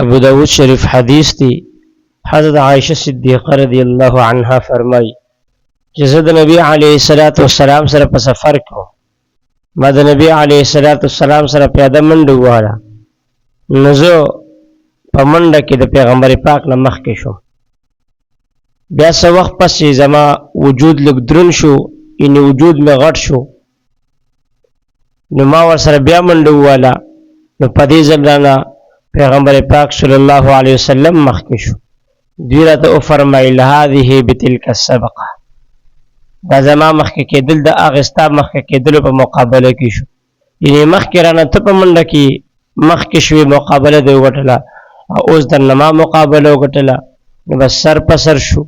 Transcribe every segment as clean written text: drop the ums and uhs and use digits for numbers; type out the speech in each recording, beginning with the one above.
ابو داود شریف حدیث دی. حضرت عائشہ صدیقہ رضی اللہ عنہا فرمائی چې زه د نبی علیه الصلاۃ والسلام سره په سفر کې ما د نبی علیه الصلاۃ والسلام سره پیاده منډه وواله، نو زه په منډه کې د پیغمبر پاک نه مخکې شوم. بیا څه وخت پسې زما وجود لږ دروند شو، یعنې وجود مې غټ شو، نو ما ورسره بیا منډه وواله، نو په دې ځل رانه پیغمبر پاک صلی الله علیه وسلم مخکې شو. دوی راته وفرمیل هذه بتلک السبقه، دا زما مخکې کېدل د هغې ستا مخکې کېدلو په مقابله کې شو. یعنې مخکې رانه ته په منډه کې مخکې شوې، مقابله دې وګټله، او اوس درنه ما مقابله وګټله، نو بس سر په سر شو.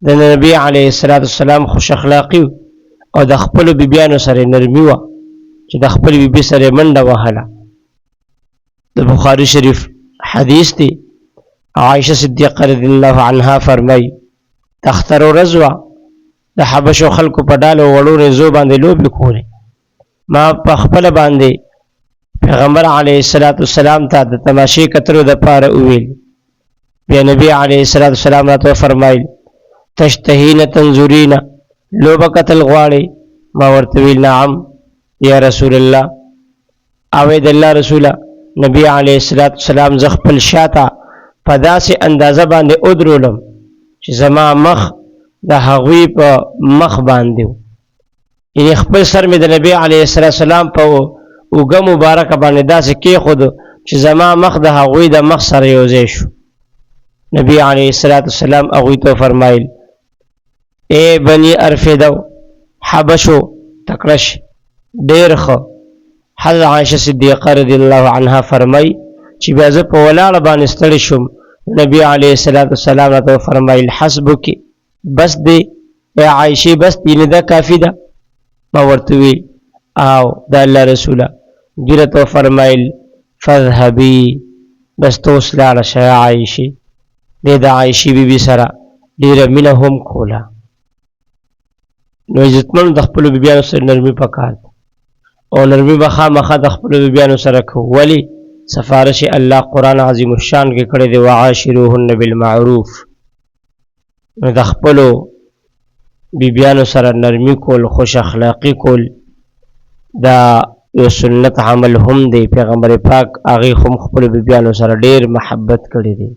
د نبي علیه الصلاۃ والسلام خوش اخلاقي او د خپلو بیبیانو سره نرمي وه چې د خپل بیبي سره منډه وهله. د بخاري شریف حدیث دی. عائشہ صدیقہ رضی اللہ عنہا فرمائی د اختر ورځ وه، د حبشو خلکو په ډالو وړو نیزو باندې لوبې کولې. ما په خپله باندې پیغمبر علیه الصلاۃ والسلام ته د تماشې کتلو دپاره وویل. بیا نبی علیه الصلاۃ والسلام راته وفرمایل تشتهین تنظرین، لوبه کتل غواړئ؟ ما ورته ویل نعم یا رسول الله. اوی د الله رسوله نبی علیه الصلاۃ والسلام زه خپل شاته په داسې اندازه باندې ودرولم چې زما مخ د هغوی په مخ باندې و، یعنې خپل سر مې د نبی علیه الصلاۃ والسلام په اوږه مبارکه باندې داسې کېښود چې زما مخ د هغوی د مخ سره یو ځای شو. نبی علیه الصلاۃ والسلام هغوی ته وفرمایل ای بني ارفدو، حبشو تکړه شي، ډېر ښه. حضرت عائشہ صدیقہ رضی اللہ عنہا فرمائی چې بیا زه په ولاړه باندې ستړی شوم. نبی علیه الصلاۃ والسلام راته وفرمایل حسبک، بس دی ای عایشې، بس دی، نه دا کافي ده؟ ما ورته ویل او د الله رسوله. دوی راته وفرمایل فاذهبي، بس ته اوس لاړه شه عایشې. دې د عایشې بیبي سره ډېره مینه هم کوله. نو عزتمنو د خپلو بیبیانو سره نرمي پکار ده، او نرمي به خامخا د خپلو بیبیانو سره کوو. ولې؟ سفارش الله قرآن عظیم الشان کې کړی دی وعاشروهن بالمعروف. نو د خپلو بیبیانو سره نرمي کول، خوش اخلاقي کول، دا یو سنت عمل هم دی. پیغمبر پاک هغې هم خپلو بیبیانو سره ډېر محبت کړی دی.